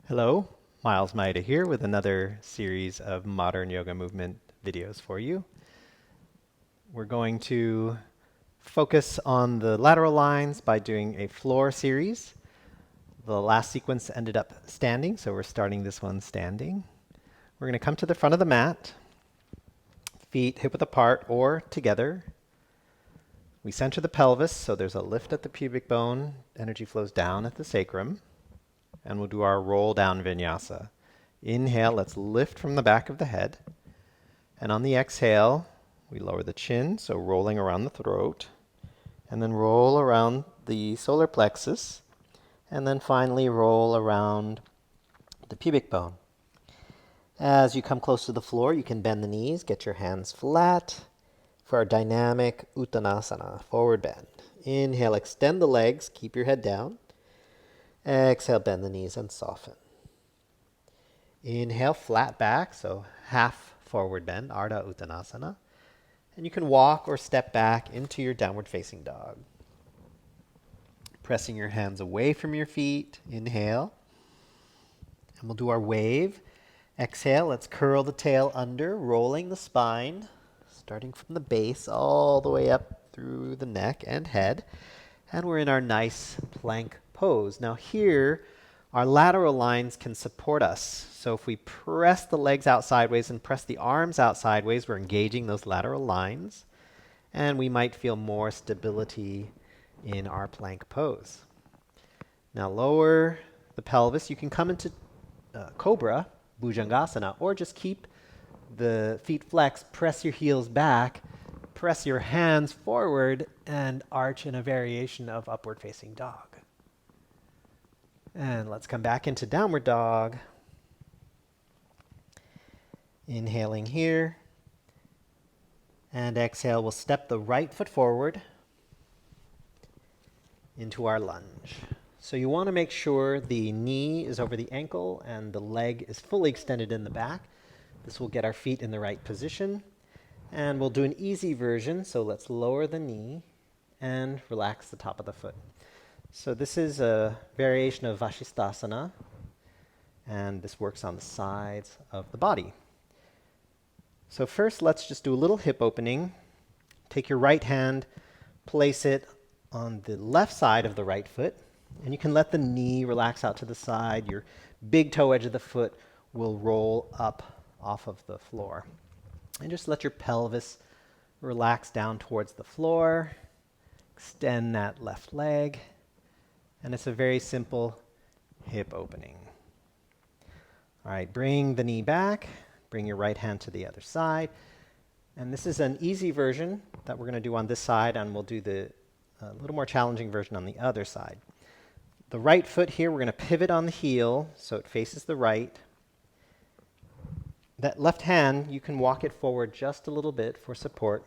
Hello, Miles Maida here with another series of modern yoga movement videos for you. We're going to focus on the lateral lines by doing a floor series. The last sequence ended up standing, so we're starting this one standing. We're going to come to the front of the mat, feet hip width apart or together. We center the pelvis, so there's a lift at the pubic bone. Energy flows down at the sacrum. And we'll do our roll down vinyasa. Inhale, let's lift from the back of the head. And on the exhale, we lower the chin, so rolling around the throat. And then roll around the solar plexus. And then finally roll around the pubic bone. As you come close to the floor, you can bend the knees, get your hands flat for our dynamic Uttanasana, forward bend. Inhale, extend the legs, keep your head down. Exhale, bend the knees and soften. Inhale, flat back, so half forward bend, Ardha Uttanasana. And you can walk or step back into your downward facing dog. Pressing your hands away from your feet, inhale. And we'll do our wave. Exhale, let's curl the tail under, rolling the spine, starting from the base all the way up through the neck and head. And we're in our nice plank pose. Now here, our lateral lines can support us. So if we press the legs out sideways and press the arms out sideways, we're engaging those lateral lines. And we might feel more stability in our plank pose. Now lower the pelvis. You can come into Cobra, Bhujangasana, or just keep the feet flexed, press your heels back, press your hands forward, and arch in a variation of upward facing dog. And let's come back into downward dog. Inhaling here. And exhale, we'll step the right foot forward into our lunge. So you want to make sure the knee is over the ankle and the leg is fully extended in the back. This will get our feet in the right position. And we'll do an easy version, so let's lower the knee and relax the top of the foot. So this is a variation of Vashisthasana, and this works on the sides of the body. So first, let's just do a little hip opening. Take your right hand, place it on the left side of the right foot, and you can let the knee relax out to the side. Your big toe edge of the foot will roll up off of the floor. And just let your pelvis relax down towards the floor. Extend that left leg. And it's a very simple hip opening. All right, bring the knee back. Bring your right hand to the other side. And this is an easy version that we're going to do on this side, and we'll do the little more challenging version on the other side. The right foot here, we're going to pivot on the heel so it faces the right. That left hand, you can walk it forward just a little bit for support.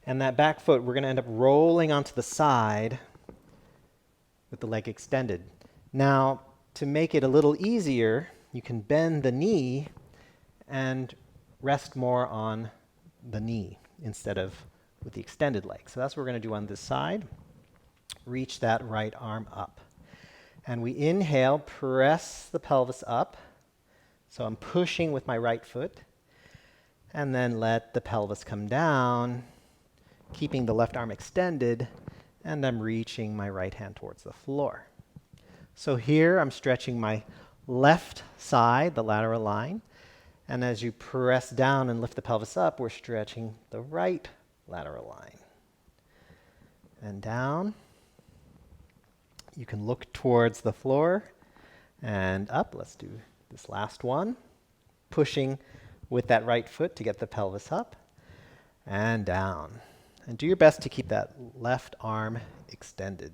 And that back foot, we're going to end up rolling onto the side with the leg extended. Now, to make it a little easier, you can bend the knee and rest more on the knee instead of with the extended leg. So that's what we're going to do on this side. Reach that right arm up. And we inhale, press the pelvis up. So I'm pushing with my right foot, and then let the pelvis come down, keeping the left arm extended, and I'm reaching my right hand towards the floor. So here I'm stretching my left side, the lateral line, and as you press down and lift the pelvis up, we're stretching the right lateral line. And down. You can look towards the floor and up. Let's do this last one, pushing with that right foot to get the pelvis up and down. And do your best to keep that left arm extended.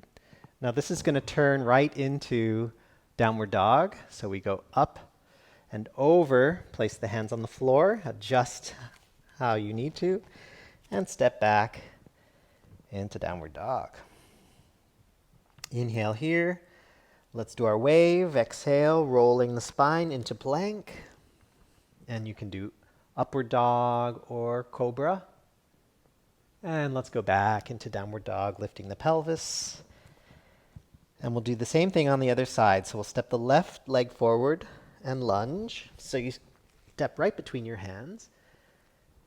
Now this is going to turn right into downward dog. So we go up and over, place the hands on the floor, adjust how you need to, and step back into downward dog. Inhale here. Let's do our wave. Exhale, rolling the spine into plank. And you can do upward dog or cobra. And let's go back into downward dog, lifting the pelvis. And we'll do the same thing on the other side. So we'll step the left leg forward and lunge. So you step right between your hands.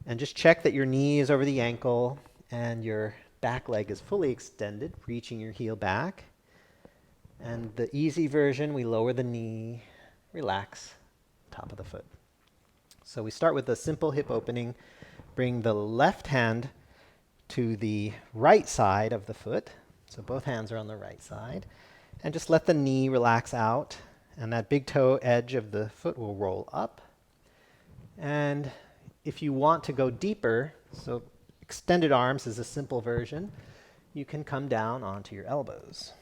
And just check that your knee is over the ankle and your back leg is fully extended, reaching your heel back. And the easy version, we lower the knee, relax, top of the foot. So we start with a simple hip opening. Bring the left hand to the right side of the foot. So both hands are on the right side. And just let the knee relax out. And that big toe edge of the foot will roll up. And if you want to go deeper, so extended arms is a simple version, you can come down onto your elbows.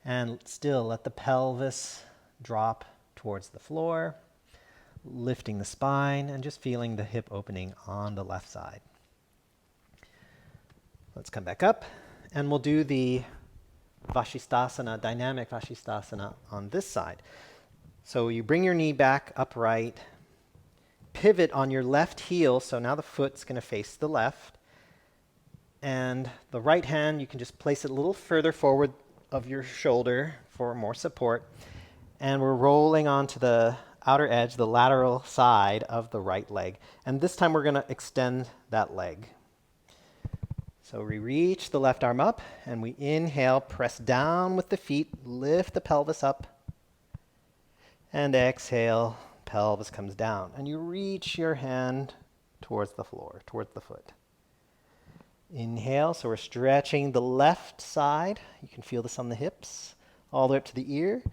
And still let the pelvis drop towards the floor, lifting the spine and just feeling the hip opening on the left side. Let's come back up and we'll do the Vashisthasana, dynamic Vashisthasana on this side. So you bring your knee back upright, pivot on your left heel, so now the foot's going to face the left, and the right hand, you can just place it a little further forward of your shoulder for more support, and we're rolling onto the outer edge, the lateral side of the right leg, and this time we're going to extend that leg. So we reach the left arm up, and we inhale, press down with the feet, lift the pelvis up, and exhale, pelvis comes down. And you reach your hand towards the floor, towards the foot. Inhale, so we're stretching the left side. You can feel this on the hips, all the way up to the ear.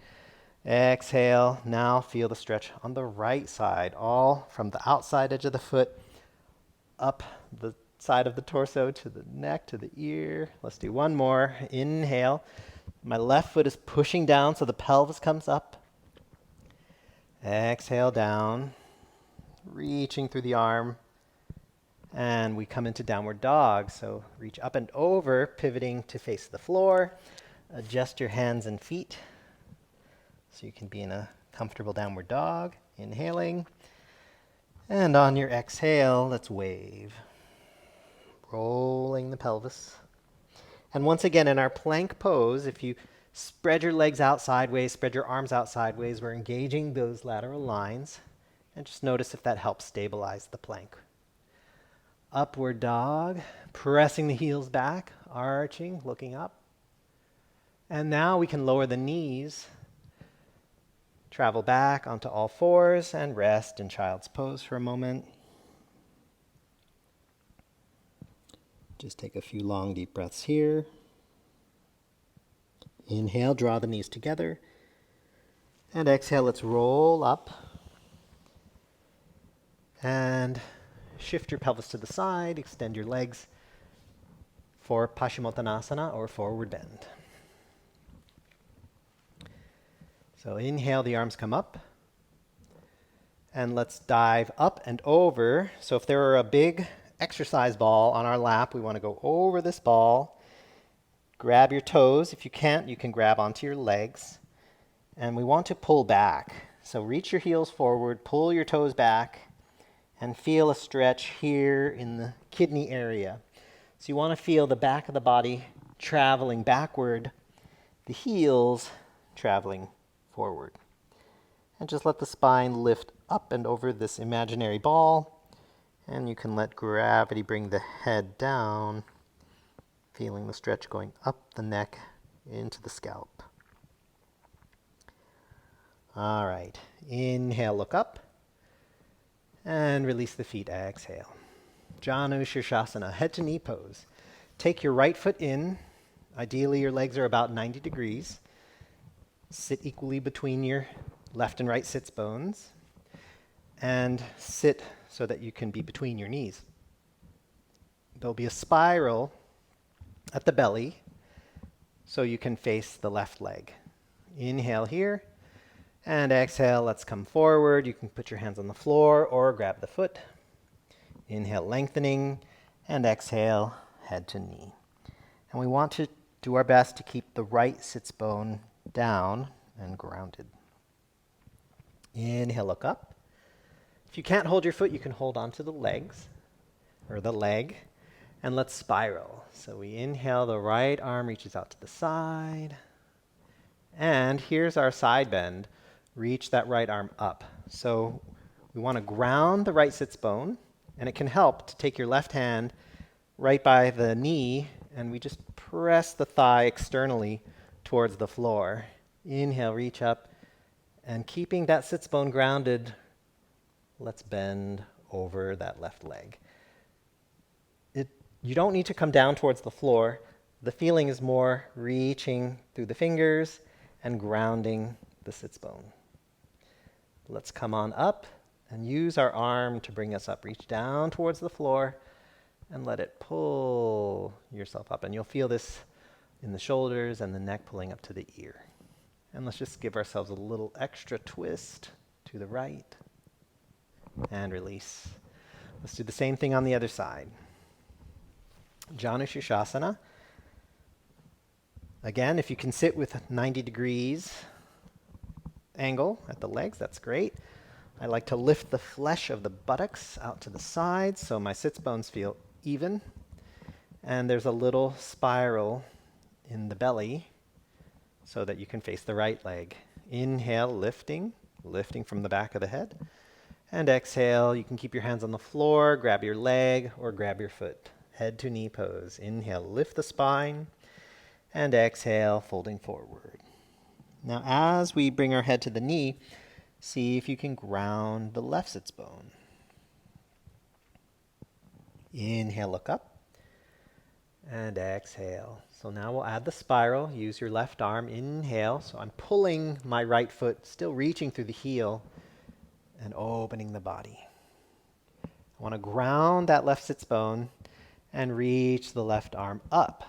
Exhale, now feel the stretch on the right side, all from the outside edge of the foot, up the side of the torso to the neck, to the ear. Let's do one more. Inhale. My left foot is pushing down so the pelvis comes up. Exhale down, reaching through the arm. And we come into downward dog. So reach up and over, pivoting to face the floor. Adjust your hands and feet so you can be in a comfortable downward dog. Inhaling. And on your exhale, let's wave. Rolling the pelvis. And once again, in our plank pose, if you spread your legs out sideways, spread your arms out sideways, we're engaging those lateral lines. And just notice if that helps stabilize the plank. Upward dog, pressing the heels back, arching, looking up. And now we can lower the knees, travel back onto all fours, and rest in child's pose for a moment. Just take a few long, deep breaths here. Inhale, draw the knees together. And exhale, let's roll up. And shift your pelvis to the side, extend your legs for Paschimottanasana or forward bend. So inhale, the arms come up. And let's dive up and over. So if there were a big exercise ball on our lap, we want to go over this ball. Grab your toes. If you can't, you can grab onto your legs. And we want to pull back. So reach your heels forward, pull your toes back, and feel a stretch here in the kidney area. So you want to feel the back of the body traveling backward, the heels traveling forward. And just let the spine lift up and over this imaginary ball. And you can let gravity bring the head down, feeling the stretch going up the neck into the scalp. All right, inhale, look up, and release the feet, exhale. Janu Shirshasana, head to knee pose. Take your right foot in. Ideally, your legs are about 90 degrees. Sit equally between your left and right sits bones. And sit so that you can be between your knees. There'll be a spiral at the belly so you can face the left leg. Inhale here, and exhale, let's come forward. You can put your hands on the floor or grab the foot. Inhale, lengthening, and exhale, head to knee. And we want to do our best to keep the right sits bone down and grounded. Inhale, look up. If you can't hold your foot, you can hold onto the legs, or the leg, And let's spiral. So we inhale, the right arm reaches out to the side. And here's our side bend. Reach that right arm up. So we want to ground the right sits bone, and it can help to take your left hand right by the knee, and we just press the thigh externally towards the floor. Inhale, reach up, and keeping that sits bone grounded, let's bend over that left leg. You don't need to come down towards the floor. The feeling is more reaching through the fingers and grounding the sits bone. Let's come on up and use our arm to bring us up. Reach down towards the floor and let it pull yourself up. And you'll feel this in the shoulders and the neck pulling up to the ear. And let's just give ourselves a little extra twist to the right and release. Let's do the same thing on the other side. Janu Shirshasana. Again, if you can sit with 90 degrees angle at the legs, that's great. I like to lift the flesh of the buttocks out to the sides so my sits bones feel even. And there's a little spiral in the belly so that you can face the right leg. Inhale, lifting from the back of the head. And exhale, you can keep your hands on the floor, grab your leg, or grab your foot. Head to knee pose. Inhale, lift the spine, and exhale, folding forward. Now, as we bring our head to the knee, see if you can ground the left sits bone. Inhale, look up, and exhale. So now we'll add the spiral. Use your left arm. Inhale. So I'm pulling my right foot, still reaching through the heel, and opening the body. I want to ground that left sits bone and reach the left arm up.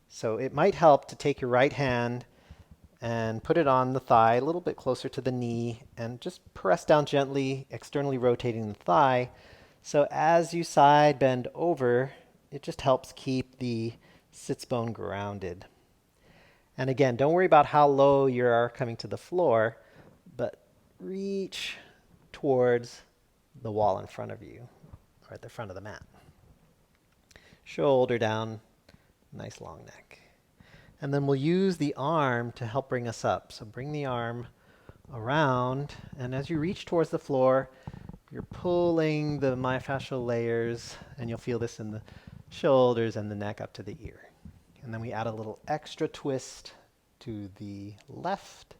So it might help to take your right hand and put it on the thigh a little bit closer to the knee and just press down gently, externally rotating the thigh. So as you side bend over, it just helps keep the sits bone grounded. And again, don't worry about how low you are coming to the floor, but reach towards the wall in front of you, or at the front of the mat. Shoulder down, nice long neck. And then we'll use the arm to help bring us up. So bring the arm around, and as you reach towards the floor, you're pulling the myofascial layers, and you'll feel this in the shoulders and the neck up to the ear. And then we add a little extra twist to the left,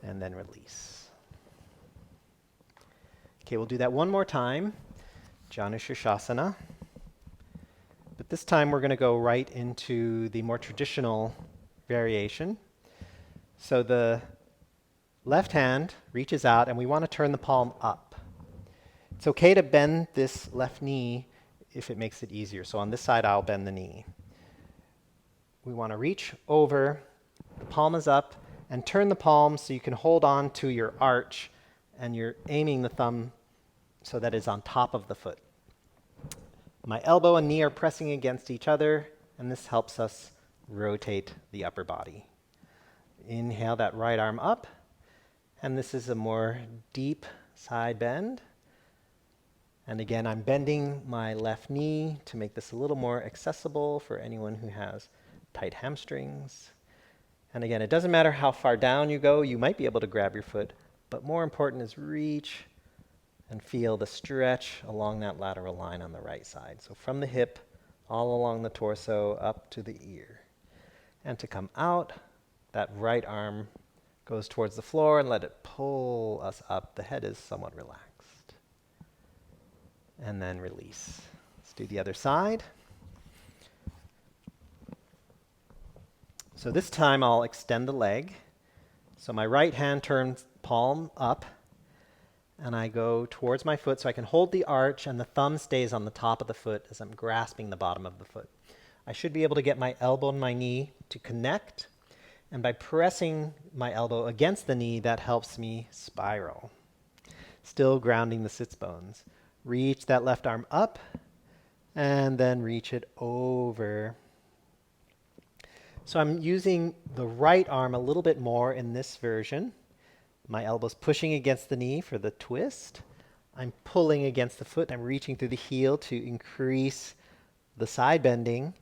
and then release. Okay, we'll do that one more time. Janu Shirshasana. But this time we're going to go right into the more traditional variation. So the left hand reaches out, and we want to turn the palm up. It's okay to bend this left knee if it makes it easier. So on this side, I'll bend the knee. We want to reach over, the palm is up, and turn the palm so you can hold on to your arch, and you're aiming the thumb so that it's on top of the foot. My elbow and knee are pressing against each other, and this helps us rotate the upper body. Inhale that right arm up, and this is a more deep side bend. And again, I'm bending my left knee to make this a little more accessible for anyone who has tight hamstrings. And again, it doesn't matter how far down you go, you might be able to grab your foot, but more important is reach and feel the stretch along that lateral line on the right side. So from the hip, all along the torso, up to the ear. And to come out, that right arm goes towards the floor and let it pull us up. The head is somewhat relaxed. And then release. Let's do the other side. So this time I'll extend the leg. So my right hand turns palm up, and I go towards my foot so I can hold the arch, and the thumb stays on the top of the foot as I'm grasping the bottom of the foot. I should be able to get my elbow and my knee to connect, and by pressing my elbow against the knee, that helps me spiral. Still grounding the sits bones. Reach that left arm up, and then reach it over. So I'm using the right arm a little bit more in this version. My elbow's pushing against the knee for the twist. I'm pulling against the foot. I'm reaching through the heel to increase the side bending.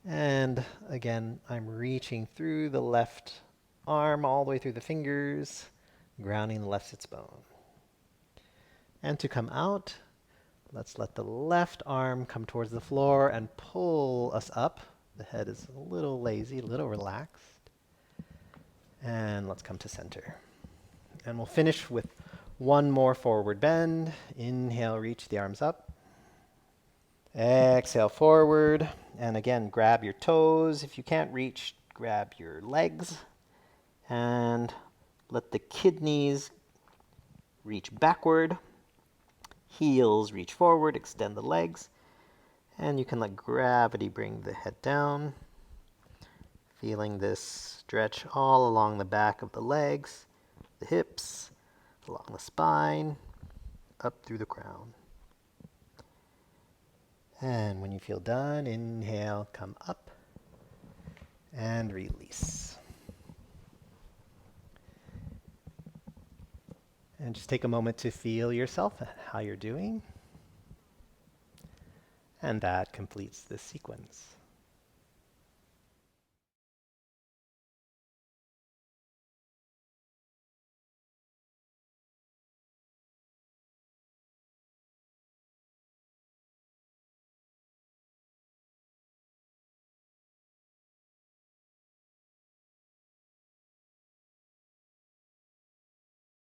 And again, I'm reaching through the left arm all the way through the fingers, grounding the left sits bone. And to come out, let's let the left arm come towards the floor and pull us up. The head is a little lazy, a little relaxed. And let's come to center. And we'll finish with one more forward bend. Inhale, reach the arms up. Exhale, forward. And again, grab your toes. If you can't reach, grab your legs. And let the kidneys reach backward. Heels reach forward, extend the legs. And you can let gravity bring the head down. Feeling this stretch all along the back of the legs, the hips, along the spine, up through the crown. And when you feel done, inhale, come up, and release. And just take a moment to feel yourself, how you're doing. And that completes this sequence.